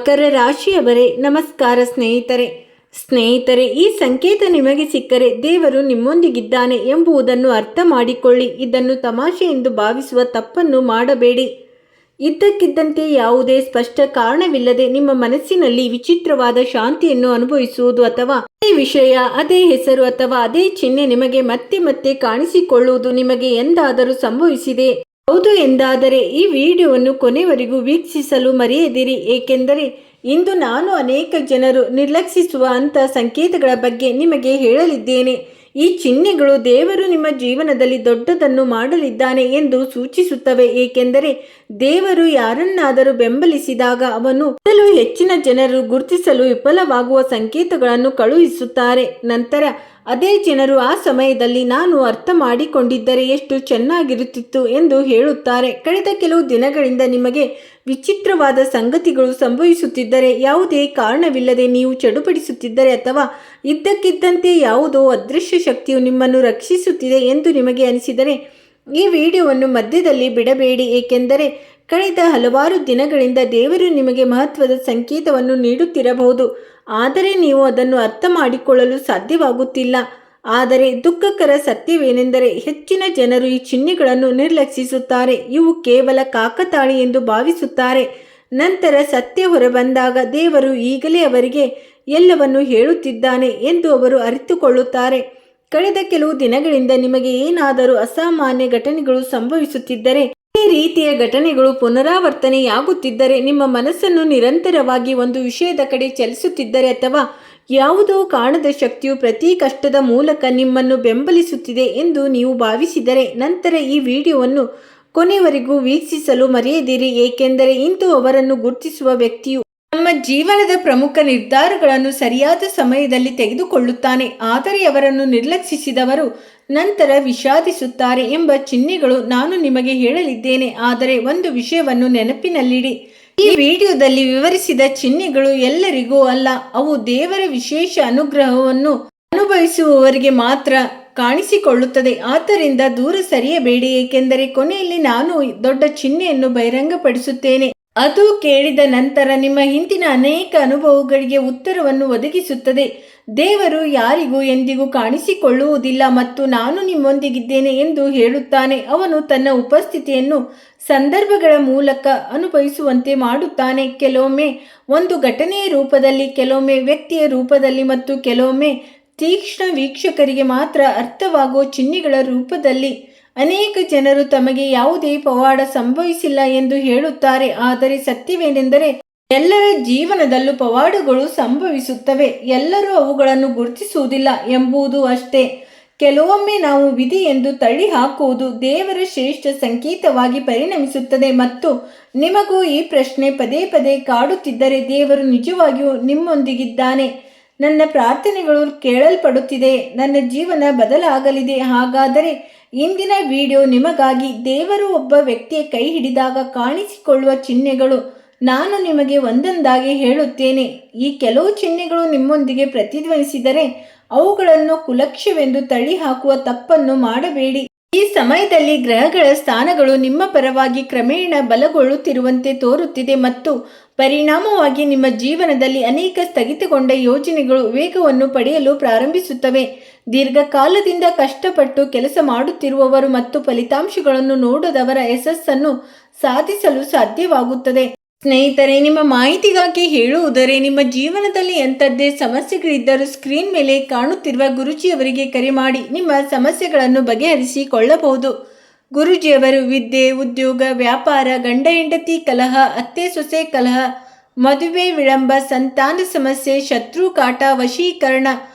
ಮಕರ ರಾಶಿಯವರೇ ನಮಸ್ಕಾರ ಸ್ನೇಹಿತರೆ ಈ ಸಂಕೇತ ನಿಮಗೆ ಸಿಕ್ಕರೆ ದೇವರು ನಿಮ್ಮೊಂದಿಗಿದ್ದಾನೆ ಎಂಬುದನ್ನು ಅರ್ಥ ಮಾಡಿಕೊಳ್ಳಿ. ಇದನ್ನು ತಮಾಷೆ ಎಂದು ಭಾವಿಸುವ ತಪ್ಪನ್ನು ಮಾಡಬೇಡಿ. ಇದ್ದಕ್ಕಿದ್ದಂತೆ ಯಾವುದೇ ಸ್ಪಷ್ಟ ಕಾರಣವಿಲ್ಲದೆ ನಿಮ್ಮ ಮನಸ್ಸಿನಲ್ಲಿ ವಿಚಿತ್ರವಾದ ಶಾಂತಿಯನ್ನು ಅನುಭವಿಸುವುದು ಅಥವಾ ಅದೇ ವಿಷಯ, ಅದೇ ಹೆಸರು ಅಥವಾ ಅದೇ ಚಿಹ್ನೆ ನಿಮಗೆ ಮತ್ತೆ ಮತ್ತೆ ಕಾಣಿಸಿಕೊಳ್ಳುವುದು ನಿಮಗೆ ಎಂದಾದರೂ ಸಂಭವಿಸಿದೆ? ಹೌದು ಎಂದಾದರೆ ಈ ವಿಡಿಯೋವನ್ನು ಕೊನೆವರೆಗೂ ವೀಕ್ಷಿಸಲು ಮರೆಯದಿರಿ. ಏಕೆಂದರೆ ಇಂದು ನಾನು ಅನೇಕ ಜನರು ನಿರ್ಲಕ್ಷಿಸುವ ಅಂಥ ಸಂಕೇತಗಳ ಬಗ್ಗೆ ನಿಮಗೆ ಹೇಳಲಿದ್ದೇನೆ. ಈ ಚಿಹ್ನೆಗಳು ದೇವರು ನಿಮ್ಮ ಜೀವನದಲ್ಲಿ ದೊಡ್ಡದನ್ನು ಮಾಡಲಿದ್ದಾನೆ ಎಂದು ಸೂಚಿಸುತ್ತವೆ. ಏಕೆಂದರೆ ದೇವರು ಯಾರನ್ನಾದರೂ ಬೆಂಬಲಿಸಿದಾಗ ಅವನು ಮೊದಲು ಹೆಚ್ಚಿನ ಜನರು ಗುರುತಿಸಲು ವಿಫಲವಾಗುವ ಸಂಕೇತಗಳನ್ನು ಕಳುಹಿಸುತ್ತಾರೆ. ನಂತರ ಅದೇ ಜನರು ಆ ಸಮಯದಲ್ಲಿ ನಾನು ಅರ್ಥ ಮಾಡಿಕೊಂಡಿದ್ದರೆ ಎಷ್ಟು ಚೆನ್ನಾಗಿರುತ್ತಿತ್ತು ಎಂದು ಹೇಳುತ್ತಾರೆ. ಕಳೆದ ಕೆಲವು ದಿನಗಳಿಂದ ನಿಮಗೆ ವಿಚಿತ್ರವಾದ ಸಂಗತಿಗಳು ಸಂಭವಿಸುತ್ತಿದ್ದರೆ, ಯಾವುದೇ ಕಾರಣವಿಲ್ಲದೆ ನೀವು ಚಡುಪಡಿಸುತ್ತಿದ್ದರೆ ಅಥವಾ ಇದ್ದಕ್ಕಿದ್ದಂತೆ ಯಾವುದೋ ಅದೃಶ್ಯ ಶಕ್ತಿಯು ನಿಮ್ಮನ್ನು ರಕ್ಷಿಸುತ್ತಿದೆ ಎಂದು ನಿಮಗೆ ಅನಿಸಿದರೆ ಈ ವಿಡಿಯೋವನ್ನು ಮಧ್ಯದಲ್ಲಿ ಬಿಡಬೇಡಿ. ಏಕೆಂದರೆ ಕಳೆದ ಹಲವಾರು ದಿನಗಳಿಂದ ದೇವರು ನಿಮಗೆ ಮಹತ್ವದ ಸಂಕೇತವನ್ನು ನೀಡುತ್ತಿರಬಹುದು, ಆದರೆ ನೀವು ಅದನ್ನು ಅರ್ಥ ಮಾಡಿಕೊಳ್ಳಲು ಸಾಧ್ಯವಾಗುತ್ತಿಲ್ಲ. ಆದರೆ ದುಃಖಕರ ಸತ್ಯವೇನೆಂದರೆ ಹೆಚ್ಚಿನ ಜನರು ಈ ಚಿಹ್ನೆಗಳನ್ನು ನಿರ್ಲಕ್ಷಿಸುತ್ತಾರೆ. ಇವು ಕೇವಲ ಕಾಕತಾಳಿ ಎಂದು ಭಾವಿಸುತ್ತಾರೆ. ನಂತರ ಸತ್ಯ ಹೊರಬಂದಾಗ ದೇವರು ಈಗಲೇ ಅವರಿಗೆ ಎಲ್ಲವನ್ನು ಹೇಳುತ್ತಿದ್ದಾನೆ ಎಂದು ಅವರು ಅರಿತುಕೊಳ್ಳುತ್ತಾರೆ. ಕಳೆದ ಕೆಲವು ದಿನಗಳಿಂದ ನಿಮಗೆ ಏನಾದರೂ ಅಸಾಮಾನ್ಯ ಘಟನೆಗಳು ಸಂಭವಿಸುತ್ತಿದ್ದರೆ, ಈ ರೀತಿಯ ಘಟನೆಗಳು ಪುನರಾವರ್ತನೆಯಾಗುತ್ತಿದ್ದರೆ, ನಿಮ್ಮ ಮನಸ್ಸನ್ನು ನಿರಂತರವಾಗಿ ಒಂದು ವಿಷಯದ ಕಡೆ ಚಲಿಸುತ್ತಿದ್ದರೆ ಅಥವಾ ಯಾವುದೋ ಕಾಣದ ಶಕ್ತಿಯು ಪ್ರತಿ ಕಷ್ಟದ ಮೂಲಕ ನಿಮ್ಮನ್ನು ಬೆಂಬಲಿಸುತ್ತಿದೆ ಎಂದು ನೀವು ಭಾವಿಸಿದರೆ, ನಂತರ ಈ ವಿಡಿಯೋವನ್ನು ಕೊನೆಯವರೆಗೂ ವೀಕ್ಷಿಸಲು ಮರೆಯದಿರಿ. ಏಕೆಂದರೆ ಇಂದು ಅವರನ್ನು ಗುರುತಿಸುವ ವ್ಯಕ್ತಿಯು ನಮ್ಮ ಜೀವನದ ಪ್ರಮುಖ ನಿರ್ಧಾರಗಳನ್ನು ಸರಿಯಾದ ಸಮಯದಲ್ಲಿ ತೆಗೆದುಕೊಳ್ಳುತ್ತಾನೆ, ಆದರೆ ಅವರನ್ನು ನಿರ್ಲಕ್ಷಿಸಿದವರು ನಂತರ ವಿಷಾದಿಸುತ್ತಾರೆ ಎಂಬ ಚಿಹ್ನೆಗಳು ನಾನು ನಿಮಗೆ ಹೇಳಲಿದ್ದೇನೆ. ಆದರೆ ಒಂದು ವಿಷಯವನ್ನು ನೆನಪಿನಲ್ಲಿಡಿ, ಈ ವಿಡಿಯೋದಲ್ಲಿ ವಿವರಿಸಿದ ಚಿಹ್ನೆಗಳು ಎಲ್ಲರಿಗೂ ಅಲ್ಲ. ಅವು ದೇವರ ವಿಶೇಷ ಅನುಗ್ರಹವನ್ನು ಅನುಭವಿಸುವವರಿಗೆ ಮಾತ್ರ ಕಾಣಿಸಿಕೊಳ್ಳುತ್ತದೆ. ಆದ್ದರಿಂದ ದೂರ ಸರಿಯಬೇಡಿ. ಏಕೆಂದರೆ ಕೊನೆಯಲ್ಲಿ ನಾನು ದೊಡ್ಡ ಚಿಹ್ನೆಯನ್ನು ಬಹಿರಂಗಪಡಿಸುತ್ತೇನೆ. ಅದು ಕೇಳಿದ ನಂತರ ನಿಮ್ಮ ಹಿಂದಿನ ಅನೇಕ ಅನುಭವಗಳಿಗೆ ಉತ್ತರವನ್ನು ಒದಗಿಸುತ್ತದೆ. ದೇವರು ಯಾರಿಗೂ ಎಂದಿಗೂ ಕಾಣಿಸಿಕೊಳ್ಳುವುದಿಲ್ಲ ಮತ್ತು ನಾನು ನಿಮ್ಮೊಂದಿಗಿದ್ದೇನೆ ಎಂದು ಹೇಳುತ್ತಾನೆ. ಅವನು ತನ್ನ ಉಪಸ್ಥಿತಿಯನ್ನು ಸಂದರ್ಭಗಳ ಮೂಲಕ ಅನುಭವಿಸುವಂತೆ ಮಾಡುತ್ತಾನೆ. ಕೆಲವೊಮ್ಮೆ ಒಂದು ಘಟನೆಯ ರೂಪದಲ್ಲಿ, ಕೆಲವೊಮ್ಮೆ ವ್ಯಕ್ತಿಯ ರೂಪದಲ್ಲಿ ಮತ್ತು ಕೆಲವೊಮ್ಮೆ ತೀಕ್ಷ್ಣ ವೀಕ್ಷಕರಿಗೆ ಮಾತ್ರ ಅರ್ಥವಾಗುವ ಚಿಹ್ನೆಗಳ ರೂಪದಲ್ಲಿ. ಅನೇಕ ಜನರು ತಮಗೆ ಯಾವುದೇ ಪವಾಡ ಸಂಭವಿಸಿಲ್ಲ ಎಂದು ಹೇಳುತ್ತಾರೆ, ಆದರೆ ಸತ್ಯವೇನೆಂದರೆ ಎಲ್ಲರ ಜೀವನದಲ್ಲೂ ಪವಾಡಗಳು ಸಂಭವಿಸುತ್ತವೆ. ಎಲ್ಲರೂ ಅವುಗಳನ್ನು ಗುರುತಿಸುವುದಿಲ್ಲ ಎಂಬುದು ಅಷ್ಟೇ. ಕೆಲವೊಮ್ಮೆ ನಾವು ವಿಧಿ ಎಂದು ತಳ್ಳಿ ಹಾಕುವುದು ದೇವರ ಶ್ರೇಷ್ಠ ಸಂಕೇತವಾಗಿ ಪರಿಣಮಿಸುತ್ತದೆ. ಮತ್ತು ನಿಮಗೂ ಈ ಪ್ರಶ್ನೆ ಪದೇ ಪದೇ ಕಾಡುತ್ತಿದ್ದರೆ, ದೇವರು ನಿಜವಾಗಿಯೂ ನಿಮ್ಮೊಂದಿಗಿದ್ದಾನೆ, ನನ್ನ ಪ್ರಾರ್ಥನೆಗಳು ಕೇಳಲ್ಪಡುತ್ತಿದೆ, ನನ್ನ ಜೀವನ ಬದಲಾಗಲಿದೆ. ಹಾಗಾದರೆ ಇಂದಿನ ವಿಡಿಯೋ ನಿಮಗಾಗಿ. ದೇವರು ಒಬ್ಬ ವ್ಯಕ್ತಿಯ ಕೈ ಹಿಡಿದಾಗ ಕಾಣಿಸಿಕೊಳ್ಳುವ ಚಿಹ್ನೆಗಳು ನಾನು ನಿಮಗೆ ಒಂದೊಂದಾಗಿ ಹೇಳುತ್ತೇನೆ. ಈ ಕೆಲವು ಚಿಹ್ನೆಗಳು ನಿಮ್ಮೊಂದಿಗೆ ಪ್ರತಿಧ್ವನಿಸಿದರೆ ಅವುಗಳನ್ನು ಕುಲಕ್ಷ್ಯವೆಂದು ತಳ್ಳಿ ಹಾಕುವ ತಪ್ಪನ್ನು ಮಾಡಬೇಡಿ. ಈ ಸಮಯದಲ್ಲಿ ಗ್ರಹಗಳ ಸ್ಥಾನಗಳು ನಿಮ್ಮ ಪರವಾಗಿ ಕ್ರಮೇಣ ಬಲಗೊಳ್ಳುತ್ತಿರುವಂತೆ ತೋರುತ್ತಿದೆ ಮತ್ತು ಪರಿಣಾಮವಾಗಿ ನಿಮ್ಮ ಜೀವನದಲ್ಲಿ ಅನೇಕ ಸ್ಥಗಿತಗೊಂಡ ಯೋಜನೆಗಳು ವೇಗವನ್ನು ಪಡೆಯಲು ಪ್ರಾರಂಭಿಸುತ್ತವೆ. ದೀರ್ಘಕಾಲದಿಂದ ಕಷ್ಟಪಟ್ಟು ಕೆಲಸ ಮಾಡುತ್ತಿರುವವರು ಮತ್ತು ಫಲಿತಾಂಶಗಳನ್ನು ನೋಡದವರ ಯಶಸ್ಸನ್ನು ಸಾಧಿಸಲು ಸಾಧ್ಯವಾಗುತ್ತದೆ. ಸ್ನೇಹಿತರೆ, ನಿಮ್ಮ ಮಾಹಿತಿಗಾಗಿ ಹೇಳುವುದರೆ, ನಿಮ್ಮ ಜೀವನದಲ್ಲಿ ಎಂಥದ್ದೇ ಸಮಸ್ಯೆಗಳಿದ್ದರೂ ಸ್ಕ್ರೀನ್ ಮೇಲೆ ಕಾಣುತ್ತಿರುವ ಗುರೂಜಿಯವರಿಗೆ ಕರೆ ಮಾಡಿ ನಿಮ್ಮ ಸಮಸ್ಯೆಗಳನ್ನು ಬಗೆಹರಿಸಿಕೊಳ್ಳಬಹುದು. ಗುರೂಜಿಯವರು ವಿದ್ಯೆ, ಉದ್ಯೋಗ, ವ್ಯಾಪಾರ, ಗಂಡ ಹೆಂಡತಿ ಕಲಹ, ಅತ್ತೆ ಸೊಸೆ ಕಲಹ, ಮದುವೆ ವಿಳಂಬ, ಸಂತಾನ ಸಮಸ್ಯೆ, ಶತ್ರು ಕಾಟ, ವಶೀಕರಣ,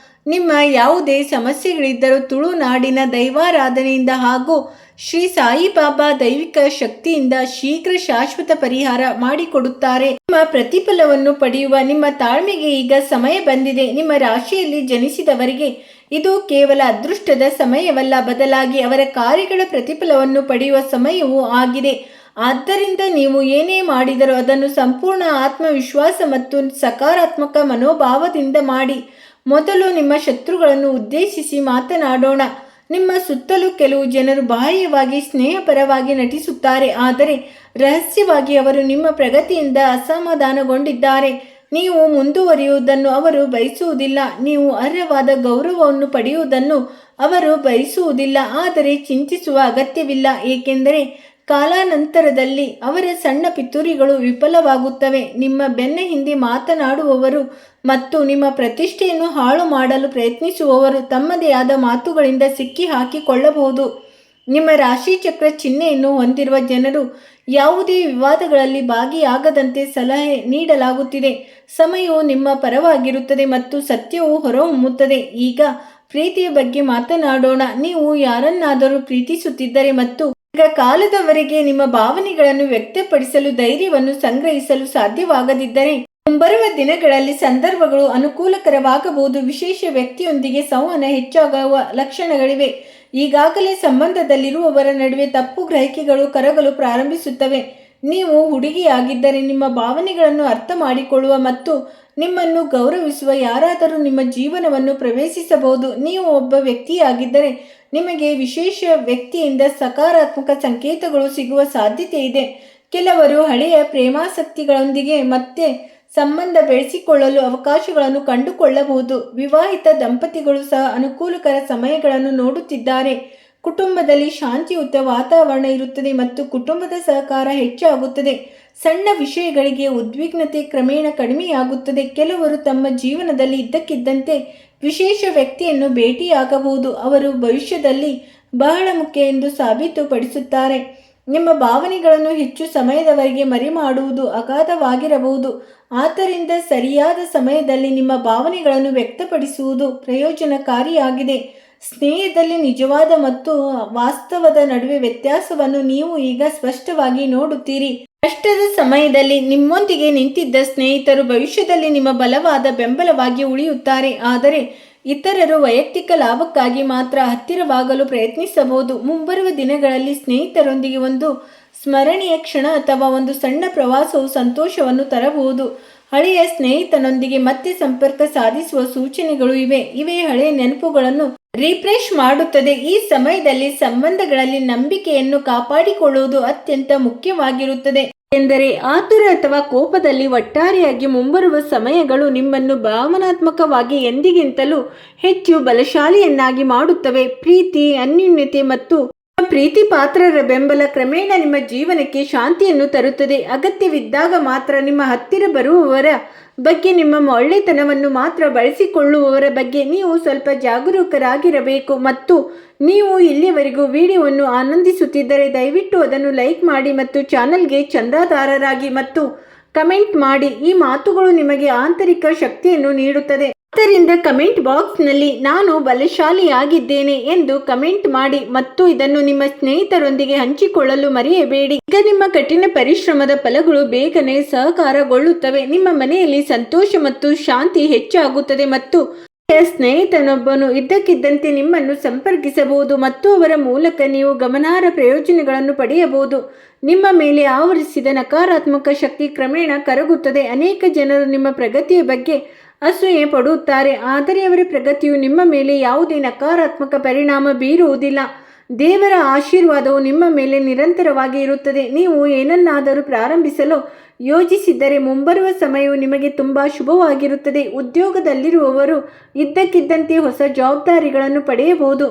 ನಿಮ್ಮ ಯಾವುದೇ ಸಮಸ್ಯೆಗಳಿದ್ದರೂ ತುಳುನಾಡಿನ ದೈವಾರಾಧನೆಯಿಂದ ಹಾಗೂ ಶ್ರೀ ಸಾಯಿಬಾಬಾ ದೈವಿಕ ಶಕ್ತಿಯಿಂದ ಶೀಘ್ರ ಶಾಶ್ವತ ಪರಿಹಾರ ಮಾಡಿಕೊಡುತ್ತಾರೆ. ನಿಮ್ಮ ಪ್ರತಿಫಲವನ್ನು ಪಡೆಯುವ ನಿಮ್ಮ ತಾಳ್ಮೆಗೆ ಈಗ ಸಮಯ ಬಂದಿದೆ. ನಿಮ್ಮ ರಾಶಿಯಲ್ಲಿ ಜನಿಸಿದವರಿಗೆ ಇದು ಕೇವಲ ಅದೃಷ್ಟದ ಸಮಯವಲ್ಲ, ಬದಲಾಗಿ ಅವರ ಕಾರ್ಯಗಳ ಪ್ರತಿಫಲವನ್ನು ಪಡೆಯುವ ಸಮಯವೂ ಆಗಿದೆ. ಆದ್ದರಿಂದ ನೀವು ಏನೇ ಮಾಡಿದರೂ ಅದನ್ನು ಸಂಪೂರ್ಣ ಆತ್ಮವಿಶ್ವಾಸ ಮತ್ತು ಸಕಾರಾತ್ಮಕ ಮನೋಭಾವದಿಂದ ಮಾಡಿ. ಮೊದಲು ನಿಮ್ಮ ಶತ್ರುಗಳನ್ನು ಉದ್ದೇಶಿಸಿ ಮಾತನಾಡೋಣ. ನಿಮ್ಮ ಸುತ್ತಲೂ ಕೆಲವು ಜನರು ಬಾಹ್ಯವಾಗಿ ಸ್ನೇಹಪರವಾಗಿ ನಟಿಸುತ್ತಾರೆ, ಆದರೆ ರಹಸ್ಯವಾಗಿ ಅವರು ನಿಮ್ಮ ಪ್ರಗತಿಯಿಂದ ಅಸಮಾಧಾನಗೊಂಡಿದ್ದಾರೆ. ನೀವು ಮುಂದುವರಿಯುವುದನ್ನು ಅವರು ಬಯಸುವುದಿಲ್ಲ, ನೀವು ಅರ್ಹವಾದ ಗೌರವವನ್ನು ಪಡೆಯುವುದನ್ನು ಅವರು ಬಯಸುವುದಿಲ್ಲ. ಆದರೆ ಚಿಂತಿಸುವ ಅಗತ್ಯವಿಲ್ಲ, ಏಕೆಂದರೆ ಕಾಲಾನಂತರದಲ್ಲಿ ಅವರ ಸಣ್ಣ ಪಿತೂರಿಗಳು ವಿಫಲವಾಗುತ್ತವೆ. ನಿಮ್ಮ ಬೆನ್ನ ಹಿಂದೆ ಮಾತನಾಡುವವರು ಮತ್ತು ನಿಮ್ಮ ಪ್ರತಿಷ್ಠೆಯನ್ನು ಹಾಳು ಮಾಡಲು ಪ್ರಯತ್ನಿಸುವವರು ತಮ್ಮದೇ ಆದ ಮಾತುಗಳಿಂದ ಸಿಕ್ಕಿ ಹಾಕಿಕೊಳ್ಳಬಹುದು. ನಿಮ್ಮ ರಾಶಿಚಕ್ರ ಚಿಹ್ನೆಯನ್ನು ಹೊಂದಿರುವ ಜನರು ಯಾವುದೇ ವಿವಾದಗಳಲ್ಲಿ ಭಾಗಿಯಾಗದಂತೆ ಸಲಹೆ ನೀಡಲಾಗುತ್ತಿದೆ. ಸಮಯವು ನಿಮ್ಮ ಪರವಾಗಿರುತ್ತದೆ ಮತ್ತು ಸತ್ಯವು ಹೊರಹೊಮ್ಮುತ್ತದೆ. ಈಗ ಪ್ರೀತಿಯ ಬಗ್ಗೆ ಮಾತನಾಡೋಣ. ನೀವು ಯಾರನ್ನಾದರೂ ಪ್ರೀತಿಸುತ್ತಿದ್ದರೆ ಮತ್ತು ಕಾಲದವರೆಗೆ ನಿಮ್ಮ ಭಾವನೆಗಳನ್ನು ವ್ಯಕ್ತಪಡಿಸಲು ಧೈರ್ಯವನ್ನು ಸಂಗ್ರಹಿಸಲು ಸಾಧ್ಯವಾಗದಿದ್ದರೆ, ಮುಂಬರುವ ದಿನಗಳಲ್ಲಿ ಸಂದರ್ಭಗಳು ಅನುಕೂಲಕರವಾಗಬಹುದು. ವಿಶೇಷ ವ್ಯಕ್ತಿಯೊಂದಿಗೆ ಸಂವಹನ ಹೆಚ್ಚಾಗುವ ಲಕ್ಷಣಗಳಿವೆ. ಈಗಾಗಲೇ ಸಂಬಂಧದಲ್ಲಿರುವವರ ನಡುವೆ ತಪ್ಪು ಗ್ರಹಿಕೆಗಳು ಕರಗಲು ಪ್ರಾರಂಭಿಸುತ್ತವೆ. ನೀವು ಹುಡುಗಿಯಾಗಿದ್ದರೆ ನಿಮ್ಮ ಭಾವನೆಗಳನ್ನು ಅರ್ಥ ಮಾಡಿಕೊಳ್ಳುವ ಮತ್ತು ನಿಮ್ಮನ್ನು ಗೌರವಿಸುವ ಯಾರಾದರೂ ನಿಮ್ಮ ಜೀವನವನ್ನು ಪ್ರವೇಶಿಸಬಹುದು. ನೀವು ಒಬ್ಬ ವ್ಯಕ್ತಿಯಾಗಿದ್ದರೆ ನಿಮಗೆ ವಿಶೇಷ ವ್ಯಕ್ತಿಯಿಂದ ಸಕಾರಾತ್ಮಕ ಸಂಕೇತಗಳು ಸಿಗುವ ಸಾಧ್ಯತೆ ಇದೆ. ಕೆಲವರು ಹಳೆಯ ಪ್ರೇಮಾಸಕ್ತಿಗಳೊಂದಿಗೆ ಮತ್ತೆ ಸಂಬಂಧ ಬೆಳೆಸಿಕೊಳ್ಳಲು ಅವಕಾಶಗಳನ್ನು ಕಂಡುಕೊಳ್ಳಬಹುದು. ವಿವಾಹಿತ ದಂಪತಿಗಳು ಸಹ ಅನುಕೂಲಕರ ಸಮಯಗಳನ್ನು ನೋಡುತ್ತಿದ್ದಾರೆ. ಕುಟುಂಬದಲ್ಲಿ ಶಾಂತಿಯುತ ವಾತಾವರಣ ಇರುತ್ತದೆ ಮತ್ತು ಕುಟುಂಬದ ಸಹಕಾರ ಹೆಚ್ಚಾಗುತ್ತದೆ. ಸಣ್ಣ ವಿಷಯಗಳಿಗೆ ಉದ್ವಿಗ್ನತೆ ಕ್ರಮೇಣ ಕಡಿಮೆಯಾಗುತ್ತದೆ. ಕೆಲವರು ತಮ್ಮ ಜೀವನದಲ್ಲಿ ಇದ್ದಕ್ಕಿದ್ದಂತೆ ವಿಶೇಷ ವ್ಯಕ್ತಿಯನ್ನು ಭೇಟಿಯಾಗಬಹುದು. ಅವರು ಭವಿಷ್ಯದಲ್ಲಿ ಬಹಳ ಮುಖ್ಯ ಎಂದು ಸಾಬೀತುಪಡಿಸುತ್ತಾರೆ. ನಿಮ್ಮ ಭಾವನೆಗಳನ್ನು ಹೆಚ್ಚು ಸಮಯದವರೆಗೆ ಮರೆಮಾಡುವುದು ಅಗಾಧವಾಗಿರಬಹುದು. ಆದ್ದರಿಂದ ಸರಿಯಾದ ಸಮಯದಲ್ಲಿ ನಿಮ್ಮ ಭಾವನೆಗಳನ್ನು ವ್ಯಕ್ತಪಡಿಸುವುದು ಪ್ರಯೋಜನಕಾರಿಯಾಗಿದೆ. ಸ್ನೇಹದಲ್ಲಿ ನಿಜವಾದ ಮತ್ತು ವಾಸ್ತವದ ನಡುವೆ ವ್ಯತ್ಯಾಸವನ್ನು ನೀವು ಈಗ ಸ್ಪಷ್ಟವಾಗಿ ನೋಡುತ್ತೀರಿ. ಕಷ್ಟದ ಸಮಯದಲ್ಲಿ ನಿಮ್ಮೊಂದಿಗೆ ನಿಂತಿದ್ದ ಸ್ನೇಹಿತರು ಭವಿಷ್ಯದಲ್ಲಿ ನಿಮ್ಮ ಬಲವಾದ ಬೆಂಬಲವಾಗಿ ಉಳಿಯುತ್ತಾರೆ, ಆದರೆ ಇತರರು ವೈಯಕ್ತಿಕ ಲಾಭಕ್ಕಾಗಿ ಮಾತ್ರ ಹತ್ತಿರವಾಗಲು ಪ್ರಯತ್ನಿಸಬಹುದು. ಮುಂಬರುವ ದಿನಗಳಲ್ಲಿ ಸ್ನೇಹಿತರೊಂದಿಗೆ ಒಂದು ಸ್ಮರಣೀಯ ಕ್ಷಣ ಅಥವಾ ಒಂದು ಸಣ್ಣ ಪ್ರವಾಸವು ಸಂತೋಷವನ್ನು ತರಬಹುದು. ಹಳೆಯ ಸ್ನೇಹಿತನೊಂದಿಗೆ ಮತ್ತೆ ಸಂಪರ್ಕ ಸಾಧಿಸುವ ಸೂಚನೆಗಳು ಇವೆ. ಹಳೆಯ ನೆನಪುಗಳನ್ನು ರಿಫ್ರೆಶ್ ಮಾಡುತ್ತದೆ. ಈ ಸಮಯದಲ್ಲಿ ಸಂಬಂಧಗಳಲ್ಲಿ ನಂಬಿಕೆಯನ್ನು ಕಾಪಾಡಿಕೊಳ್ಳುವುದು ಅತ್ಯಂತ ಮುಖ್ಯವಾಗಿರುತ್ತದೆ. ಎಂದರೆ ಆತುರ ಅಥವಾ ಕೋಪದಲ್ಲಿ ಒಟ್ಟಾರೆಯಾಗಿ ಮುಂಬರುವ ಸಮಯಗಳು ನಿಮ್ಮನ್ನು ಭಾವನಾತ್ಮಕವಾಗಿ ಎಂದಿಗಿಂತಲೂ ಹೆಚ್ಚು ಬಲಶಾಲಿಯನ್ನಾಗಿ ಮಾಡುತ್ತವೆ. ಪ್ರೀತಿ, ಅನ್ಯೋನ್ಯತೆ ಮತ್ತು ಪ್ರೀತಿ ಪಾತ್ರರ ಬೆಂಬಲ ಕ್ರಮೇಣ ನಿಮ್ಮ ಜೀವನಕ್ಕೆ ಶಾಂತಿಯನ್ನು ತರುತ್ತದೆ. ಅಗತ್ಯವಿದ್ದಾಗ ಮಾತ್ರ ನಿಮ್ಮ ಹತ್ತಿರ ಬರುವವರ ಬಗ್ಗೆ, ನಿಮ್ಮ ಒಳ್ಳೆತನವನ್ನು ಮಾತ್ರ ಬಳಸಿಕೊಳ್ಳುವವರ ಬಗ್ಗೆ ನೀವು ಸ್ವಲ್ಪ ಜಾಗರೂಕರಾಗಿರಬೇಕು. ಮತ್ತು ನೀವು ಇಲ್ಲಿಯವರೆಗೂ ವಿಡಿಯೋವನ್ನು ಆನಂದಿಸುತ್ತಿದ್ದರೆ ದಯವಿಟ್ಟು ಅದನ್ನು ಲೈಕ್ ಮಾಡಿ ಮತ್ತು ಚಾನಲ್ಗೆ ಚಂದಾದಾರರಾಗಿ ಮತ್ತು ಕಮೆಂಟ್ ಮಾಡಿ. ಈ ಮಾತುಗಳು ನಿಮಗೆ ಆಂತರಿಕ ಶಕ್ತಿಯನ್ನು ನೀಡುತ್ತದೆ. ಆದ್ದರಿಂದ ಕಮೆಂಟ್ ಬಾಕ್ಸ್ನಲ್ಲಿ ನಾನು ಬಲಶಾಲಿಯಾಗಿದ್ದೇನೆ ಎಂದು ಕಮೆಂಟ್ ಮಾಡಿ ಮತ್ತು ಇದನ್ನು ನಿಮ್ಮ ಸ್ನೇಹಿತರೊಂದಿಗೆ ಹಂಚಿಕೊಳ್ಳಲು ಮರೆಯಬೇಡಿ. ಈಗ ನಿಮ್ಮ ಕಠಿಣ ಪರಿಶ್ರಮದ ಫಲಗಳು ಬೇಗನೆ ಸಹಕಾರಗೊಳ್ಳುತ್ತವೆ. ನಿಮ್ಮ ಮನೆಯಲ್ಲಿ ಸಂತೋಷ ಮತ್ತು ಶಾಂತಿ ಹೆಚ್ಚಾಗುತ್ತದೆ ಮತ್ತು ಸ್ನೇಹಿತನೊಬ್ಬನು ಇದ್ದಕ್ಕಿದ್ದಂತೆ ನಿಮ್ಮನ್ನು ಸಂಪರ್ಕಿಸಬಹುದು ಮತ್ತು ಅವರ ಮೂಲಕ ನೀವು ಗಮನಾರ್ಹ ಪ್ರಯೋಜನಗಳನ್ನು ಪಡೆಯಬಹುದು. ನಿಮ್ಮ ಮೇಲೆ ಆವರಿಸಿದ ನಕಾರಾತ್ಮಕ ಶಕ್ತಿ ಕ್ರಮೇಣ ಕರಗುತ್ತದೆ. ಅನೇಕ ಜನರು ನಿಮ್ಮ ಪ್ರಗತಿಯ ಬಗ್ಗೆ ಅಸೂಯೆ ಪಡುತ್ತಾರೆ, ಆದರೆ ಅವರ ಪ್ರಗತಿಯು ನಿಮ್ಮ ಮೇಲೆ ಯಾವುದೇ ನಕಾರಾತ್ಮಕ ಪರಿಣಾಮ ಬೀರುವುದಿಲ್ಲ. ದೇವರ ಆಶೀರ್ವಾದವು ನಿಮ್ಮ ಮೇಲೆ ನಿರಂತರವಾಗಿ ಇರುತ್ತದೆ. ನೀವು ಏನನ್ನಾದರೂ ಪ್ರಾರಂಭಿಸಲು ಯೋಜಿಸಿದ್ದರೆ ಮುಂಬರುವ ಸಮಯವು ನಿಮಗೆ ತುಂಬ ಶುಭವಾಗಿರುತ್ತದೆ. ಉದ್ಯೋಗದಲ್ಲಿರುವವರು ಇದ್ದಕ್ಕಿದ್ದಂತೆ ಹೊಸ ಜವಾಬ್ದಾರಿಗಳನ್ನು ಪಡೆಯಬಹುದು.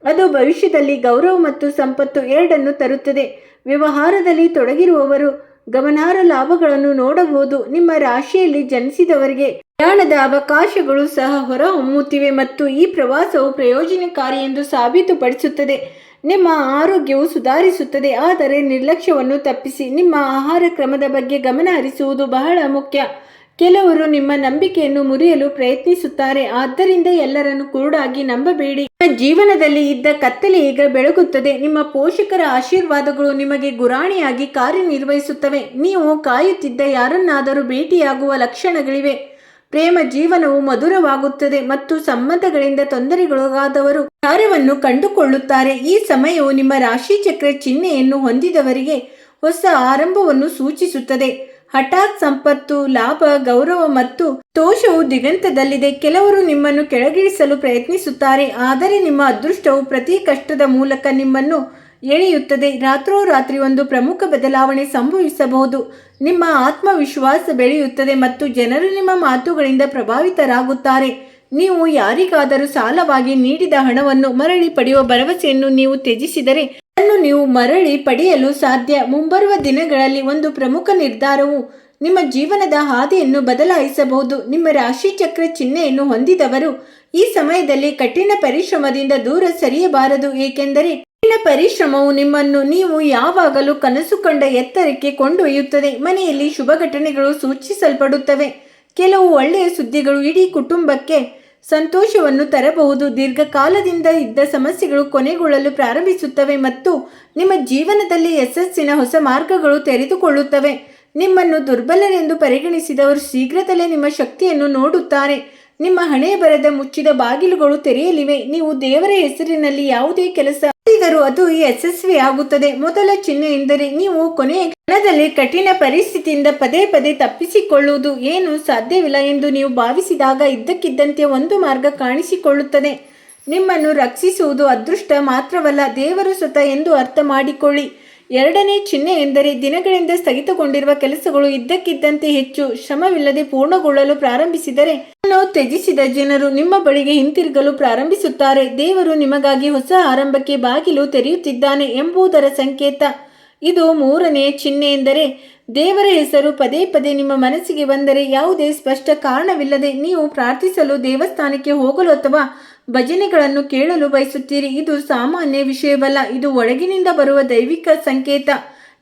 ಅದು ಭವಿಷ್ಯದಲ್ಲಿ ಗೌರವ ಮತ್ತು ಸಂಪತ್ತು ಎರಡನ್ನು ತರುತ್ತದೆ. ವ್ಯವಹಾರದಲ್ಲಿ ತೊಡಗಿರುವವರು ಗಮನಾರ್ಹ ಲಾಭಗಳನ್ನು ನೋಡಬಹುದು. ನಿಮ್ಮ ರಾಶಿಯಲ್ಲಿ ಜನಿಸಿದವರಿಗೆ ಪ್ರಯಾಣದ ಅವಕಾಶಗಳು ಸಹ ಹೊರಹೊಮ್ಮುತ್ತಿವೆ ಮತ್ತು ಈ ಪ್ರವಾಸವು ಪ್ರಯೋಜನಕಾರಿ ಎಂದು ಸಾಬೀತುಪಡಿಸುತ್ತದೆ. ನಿಮ್ಮ ಆರೋಗ್ಯವು ಸುಧಾರಿಸುತ್ತದೆ, ಆದರೆ ನಿರ್ಲಕ್ಷ್ಯವನ್ನು ತಪ್ಪಿಸಿ. ನಿಮ್ಮ ಆಹಾರ ಕ್ರಮದ ಬಗ್ಗೆ ಗಮನ ಹರಿಸುವುದು ಬಹಳ ಮುಖ್ಯ. ಕೆಲವರು ನಿಮ್ಮ ನಂಬಿಕೆಯನ್ನು ಮುರಿಯಲು ಪ್ರಯತ್ನಿಸುತ್ತಾರೆ, ಆದ್ದರಿಂದ ಎಲ್ಲರನ್ನು ಕುರುಡಾಗಿ ನಂಬಬೇಡಿ. ನಿಮ್ಮ ಜೀವನದಲ್ಲಿ ಇದ್ದ ಕತ್ತಲೆ ಈಗ ಬೆಳಗುತ್ತದೆ. ನಿಮ್ಮ ಪೋಷಕರ ಆಶೀರ್ವಾದಗಳು ನಿಮಗೆ ಗುರಾಣಿಯಾಗಿ ಕಾರ್ಯನಿರ್ವಹಿಸುತ್ತವೆ. ನೀವು ಕಾಯುತ್ತಿದ್ದ ಯಾರನ್ನಾದರೂ ಭೇಟಿಯಾಗುವ ಲಕ್ಷಣಗಳಿವೆ. ಪ್ರೇಮ ಜೀವನವು ಮಧುರವಾಗುತ್ತದೆ ಮತ್ತು ಸಂಬಂಧಗಳಿಂದ ತೊಂದರೆಗೊಳಗಾದವರು ಕಾರ್ಯವನ್ನು ಕಂಡುಕೊಳ್ಳುತ್ತಾರೆ. ಈ ಸಮಯವು ನಿಮ್ಮ ರಾಶಿಚಕ್ರ ಚಿಹ್ನೆಯನ್ನು ಹೊಂದಿದವರಿಗೆ ಹೊಸ ಆರಂಭವನ್ನು ಸೂಚಿಸುತ್ತದೆ. ಹಠಾತ್ ಸಂಪತ್ತು, ಲಾಭ, ಗೌರವ ಮತ್ತು ತೋಷವು ದಿಗಂತದಲ್ಲಿದೆ. ಕೆಲವರು ನಿಮ್ಮನ್ನು ಕೆಳಗಿಳಿಸಲು ಪ್ರಯತ್ನಿಸುತ್ತಾರೆ, ಆದರೆ ನಿಮ್ಮ ಅದೃಷ್ಟವು ಪ್ರತಿ ಕಷ್ಟದ ಮೂಲಕ ನಿಮ್ಮನ್ನು ಎಳೆಯುತ್ತದೆ. ರಾತ್ರೋರಾತ್ರಿ ಒಂದು ಪ್ರಮುಖ ಬದಲಾವಣೆ ಸಂಭವಿಸಬಹುದು. ನಿಮ್ಮ ಆತ್ಮವಿಶ್ವಾಸ ಬೆಳೆಯುತ್ತದೆ ಮತ್ತು ಜನರು ನಿಮ್ಮ ಮಾತುಗಳಿಂದ ಪ್ರಭಾವಿತರಾಗುತ್ತಾರೆ. ನೀವು ಯಾರಿಗಾದರೂ ಸಾಲವಾಗಿ ನೀಡಿದ ಹಣವನ್ನು ಮರಳಿ ಪಡೆಯುವ ಭರವಸೆಯನ್ನು ನೀವು ತ್ಯಜಿಸಿದರೆ ಅದನ್ನು ನೀವು ಮರಳಿ ಪಡೆಯಲು ಸಾಧ್ಯ. ಮುಂಬರುವ ದಿನಗಳಲ್ಲಿ ಒಂದು ಪ್ರಮುಖ ನಿರ್ಧಾರವು ನಿಮ್ಮ ಜೀವನದ ಹಾದಿಯನ್ನು ಬದಲಾಯಿಸಬಹುದು. ನಿಮ್ಮ ರಾಶಿ ಚಕ್ರ ಚಿಹ್ನೆಯನ್ನು ಹೊಂದಿದವರು ಈ ಸಮಯದಲ್ಲಿ ಕಠಿಣ ಪರಿಶ್ರಮದಿಂದ ದೂರ ಸರಿಯಬಾರದು, ಏಕೆಂದರೆ ಕಠಿಣ ಪರಿಶ್ರಮವು ನಿಮ್ಮನ್ನು ನೀವು ಯಾವಾಗಲೂ ಕನಸು ಕಂಡ ಎತ್ತರಕ್ಕೆ ಕೊಂಡೊಯ್ಯುತ್ತದೆ. ಮನೆಯಲ್ಲಿ ಶುಭ ಘಟನೆಗಳು ಸೂಚಿಸಲ್ಪಡುತ್ತವೆ. ಕೆಲವು ಒಳ್ಳೆಯ ಸುದ್ದಿಗಳು ಇಡೀ ಕುಟುಂಬಕ್ಕೆ ಸಂತೋಷವನ್ನು ತರಬಹುದು. ದೀರ್ಘಕಾಲದಿಂದ ಇದ್ದ ಸಮಸ್ಯೆಗಳು ಕೊನೆಗೊಳ್ಳಲು ಪ್ರಾರಂಭಿಸುತ್ತವೆ ಮತ್ತು ನಿಮ್ಮ ಜೀವನದಲ್ಲಿ ಯಶಸ್ಸಿನ ಹೊಸ ಮಾರ್ಗಗಳು ತೆರೆದುಕೊಳ್ಳುತ್ತವೆ. ನಿಮ್ಮನ್ನು ದುರ್ಬಲರೆಂದು ಪರಿಗಣಿಸಿದವರು ಶೀಘ್ರದಲ್ಲೇ ನಿಮ್ಮ ಶಕ್ತಿಯನ್ನು ನೋಡುತ್ತಾರೆ. ನಿಮ್ಮ ಹಣೆ ಬರದ ಮುಚ್ಚಿದ ಬಾಗಿಲುಗಳು ತೆರೆಯಲಿವೆ. ನೀವು ದೇವರ ಹೆಸರಿನಲ್ಲಿ ಯಾವುದೇ ಕೆಲಸ ಮಾಡಿದರೂ ಅದು ಯಶಸ್ವಿಯಾಗುತ್ತದೆ. ಮೊದಲ ಚಿಹ್ನೆ ಎಂದರೆ ನೀವು ಕೊನೆಯ ಕ್ಷಣದಲ್ಲಿ ಕಠಿಣ ಪರಿಸ್ಥಿತಿಯಿಂದ ಪದೇ ಪದೇ ತಪ್ಪಿಸಿಕೊಳ್ಳುವುದು. ಏನು ಸಾಧ್ಯವಿಲ್ಲ ಎಂದು ನೀವು ಭಾವಿಸಿದಾಗ ಇದ್ದಕ್ಕಿದ್ದಂತೆ ಒಂದು ಮಾರ್ಗ ಕಾಣಿಸಿಕೊಳ್ಳುತ್ತದೆ. ನಿಮ್ಮನ್ನು ರಕ್ಷಿಸುವುದು ಅದೃಷ್ಟ ಮಾತ್ರವಲ್ಲ, ದೇವರು ಸ್ವತಃ ಎಂದು ಅರ್ಥ ಮಾಡಿಕೊಳ್ಳಿ. ಎರಡನೇ ಚಿಹ್ನೆ ಎಂದರೆ ದಿನಗಳಿಂದ ಸ್ಥಗಿತಗೊಂಡಿರುವ ಕೆಲಸಗಳು ಇದ್ದಕ್ಕಿದ್ದಂತೆ ಹೆಚ್ಚು ಶ್ರಮವಿಲ್ಲದೆ ಪೂರ್ಣಗೊಳ್ಳಲು ಪ್ರಾರಂಭಿಸಿದರೆ ಅದನ್ನು ತ್ಯಜಿಸಿದ ಜನರು ನಿಮ್ಮ ಬಳಿಗೆ ಹಿಂತಿರುಗಲು ಪ್ರಾರಂಭಿಸುತ್ತಾರೆ. ದೇವರು ನಿಮಗಾಗಿ ಹೊಸ ಆರಂಭಕ್ಕೆ ಬಾಗಿಲು ತೆರೆಯುತ್ತಿದ್ದಾನೆ ಎಂಬುದರ ಸಂಕೇತ. ಇದು ಮೂರನೆಯ ಚಿಹ್ನೆ ಎಂದರೆ ದೇವರ ಹೆಸರು ಪದೇ ಪದೇ ನಿಮ್ಮ ಮನಸ್ಸಿಗೆ ಬಂದರೆ ಯಾವುದೇ ಸ್ಪಷ್ಟ ಕಾರಣವಿಲ್ಲದೆ ನೀವು ಪ್ರಾರ್ಥಿಸಲು ದೇವಸ್ಥಾನಕ್ಕೆ ಹೋಗಲು ಅಥವಾ ಭಜನೆಗಳನ್ನು ಕೇಳಲು ಬಯಸುತ್ತೀರಿ. ಇದು ಸಾಮಾನ್ಯ ವಿಷಯವಲ್ಲ, ಇದು ಒಳಗಿನಿಂದ ಬರುವ ದೈವಿಕ ಸಂಕೇತ.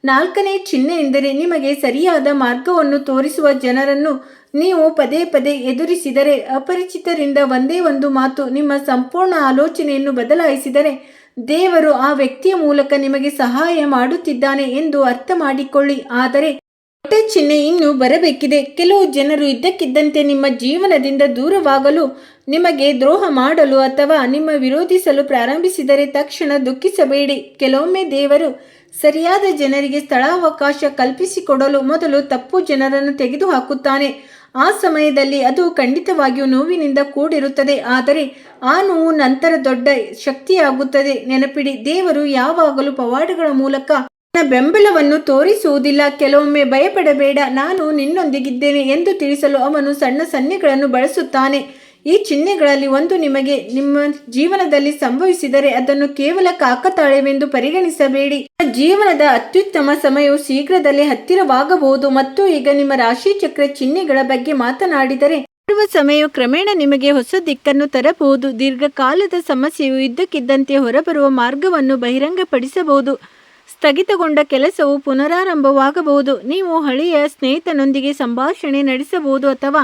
ನಾಲ್ಕನೇ ಚಿಹ್ನೆ ಎಂದರೆ ನಿಮಗೆ ಸರಿಯಾದ ಮಾರ್ಗವನ್ನು ತೋರಿಸುವ ಜನರನ್ನು ನೀವು ಪದೇ ಪದೇ ಎದುರಿಸಿದರೆ, ಅಪರಿಚಿತರಿಂದ ಒಂದೇ ಒಂದು ಮಾತು ನಿಮ್ಮ ಸಂಪೂರ್ಣ ಆಲೋಚನೆಯನ್ನು ಬದಲಾಯಿಸಿದರೆ ದೇವರು ಆ ವ್ಯಕ್ತಿಯ ಮೂಲಕ ನಿಮಗೆ ಸಹಾಯ ಮಾಡುತ್ತಿದ್ದಾನೆ ಎಂದು ಅರ್ಥ ಮಾಡಿಕೊಳ್ಳಿ. ಆದರೆ ದೊಡ್ಡ ಚಿಹ್ನೆ ಇನ್ನೂ ಬರಬೇಕಿದೆ. ಕೆಲವು ಜನರು ಇದ್ದಕ್ಕಿದ್ದಂತೆ ನಿಮ್ಮ ಜೀವನದಿಂದ ದೂರವಾಗಲು, ನಿಮಗೆ ದ್ರೋಹ ಮಾಡಲು ಅಥವಾ ನಿಮ್ಮ ವಿರೋಧಿಸಲು ಪ್ರಾರಂಭಿಸಿದರೆ ತಕ್ಷಣ ದುಃಖಿಸಬೇಡಿ. ಕೆಲವೊಮ್ಮೆ ದೇವರು ಸರಿಯಾದ ಜನರಿಗೆ ಸ್ಥಳಾವಕಾಶ ಕಲ್ಪಿಸಿಕೊಡಲು ಮೊದಲು ತಪ್ಪು ಜನರನ್ನು ತೆಗೆದುಹಾಕುತ್ತಾನೆ. ಆ ಸಮಯದಲ್ಲಿ ಅದು ಖಂಡಿತವಾಗಿಯೂ ನೋವಿನಿಂದ ಕೂಡಿರುತ್ತದೆ, ಆದರೆ ಆ ನೋವು ನಂತರ ದೊಡ್ಡ ಶಕ್ತಿಯಾಗುತ್ತದೆ. ನೆನಪಿಡಿ, ದೇವರು ಯಾವಾಗಲೂ ಪವಾಡಗಳ ಮೂಲಕ ತನ್ನ ಬೆಂಬಲವನ್ನು ತೋರಿಸುವುದಿಲ್ಲ. ಕೆಲವೊಮ್ಮೆ ಭಯಪಡಬೇಡ, ನಾನು ನಿನ್ನೊಂದಿಗಿದ್ದೇನೆ ಎಂದು ತಿಳಿಸಲು ಅವನು ಸಣ್ಣ ಸನ್ನೆಗಳನ್ನು ಬಳಸುತ್ತಾನೆ. ಈ ಚಿಹ್ನೆಗಳಲ್ಲಿ ಒಂದು ನಿಮಗೆ ನಿಮ್ಮ ಜೀವನದಲ್ಲಿ ಸಂಭವಿಸಿದರೆ ಅದನ್ನು ಕೇವಲ ಕಾಕತಾಳವೆಂದು ಪರಿಗಣಿಸಬೇಡಿ. ನಿಮ್ಮ ಜೀವನದ ಅತ್ಯುತ್ತಮ ಸಮಯವು ಶೀಘ್ರದಲ್ಲೇ ಹತ್ತಿರವಾಗಬಹುದು. ಮತ್ತು ಈಗ ನಿಮ್ಮ ರಾಶಿ ಚಕ್ರ ಚಿಹ್ನೆಗಳ ಬಗ್ಗೆ ಮಾತನಾಡಿದರೆ, ಬರುವ ಸಮಯವು ಕ್ರಮೇಣ ನಿಮಗೆ ಹೊಸ ದಿಕ್ಕನ್ನು ತರಬಹುದು. ದೀರ್ಘಕಾಲದ ಸಮಸ್ಯೆಯು ಇದ್ದಕ್ಕಿದ್ದಂತೆ ಹೊರಬರುವ ಮಾರ್ಗವನ್ನು ಬಹಿರಂಗಪಡಿಸಬಹುದು. ಸ್ಥಗಿತಗೊಂಡ ಕೆಲಸವು ಪುನರಾರಂಭವಾಗಬಹುದು. ನೀವು ಹಳೆಯ ಸ್ನೇಹಿತನೊಂದಿಗೆ ಸಂಭಾಷಣೆ ನಡೆಸಬಹುದು ಅಥವಾ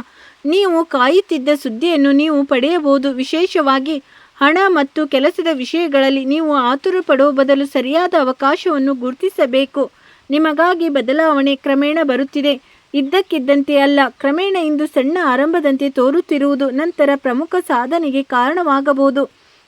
ನೀವು ಕಾಯುತ್ತಿದ್ದ ಸುದ್ದಿಯನ್ನು ನೀವು ಪಡೆಯಬಹುದು. ವಿಶೇಷವಾಗಿ ಹಣ ಮತ್ತು ಕೆಲಸದ ವಿಷಯಗಳಲ್ಲಿ ನೀವು ಆತುರ ಪಡುವ ಬದಲು ಸರಿಯಾದ ಅವಕಾಶವನ್ನು ಗುರುತಿಸಬೇಕು. ನಿಮಗಾಗಿ ಬದಲಾವಣೆ ಕ್ರಮೇಣ ಬರುತ್ತಿದೆ, ಇದ್ದಕ್ಕಿದ್ದಂತೆ ಅಲ್ಲ. ಕ್ರಮೇಣ ಇಂದು ಸಣ್ಣ ಆರಂಭದಂತೆ ತೋರುತ್ತಿರುವುದು ನಂತರ ಪ್ರಮುಖ ಸಾಧನೆಗೆ ಕಾರಣವಾಗಬಹುದು.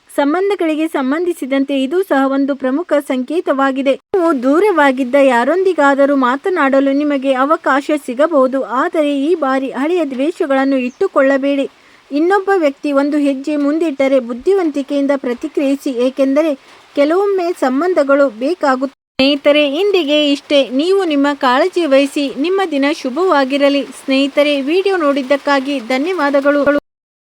ಸಂಬಂಧಗಳಿಗೆ ಸಂಬಂಧಿಸಿದಂತೆ ಇದು ಸಹ ಒಂದು ಪ್ರಮುಖ ಸಂಕೇತವಾಗಿದೆ. ನೀವು ದೂರವಾಗಿದ್ದ ಯಾರೊಂದಿಗಾದರೂ ಮಾತನಾಡಲು ನಿಮಗೆ ಅವಕಾಶ ಸಿಗಬಹುದು, ಆದರೆ ಈ ಬಾರಿ ಹಳೆಯ ದ್ವೇಷಗಳನ್ನು ಇಟ್ಟುಕೊಳ್ಳಬೇಡಿ. ಇನ್ನೊಬ್ಬ ವ್ಯಕ್ತಿ ಒಂದು ಹೆಜ್ಜೆ ಮುಂದಿಟ್ಟರೆ ಬುದ್ಧಿವಂತಿಕೆಯಿಂದ ಪ್ರತಿಕ್ರಿಯಿಸಿ, ಏಕೆಂದರೆ ಕೆಲವೊಮ್ಮೆ ಸಂಬಂಧಗಳು ಬೇಕಾಗುತ್ತವೆ. ಸ್ನೇಹಿತರೆ, ಇಂದಿಗೆ ಇಷ್ಟೇ. ನೀವು ನಿಮ್ಮ ಕಾಳಜಿ ವಹಿಸಿ. ನಿಮ್ಮ ದಿನ ಶುಭವಾಗಿರಲಿ. ಸ್ನೇಹಿತರೆ, ವಿಡಿಯೋ ನೋಡಿದ್ದಕ್ಕಾಗಿ ಧನ್ಯವಾದಗಳು.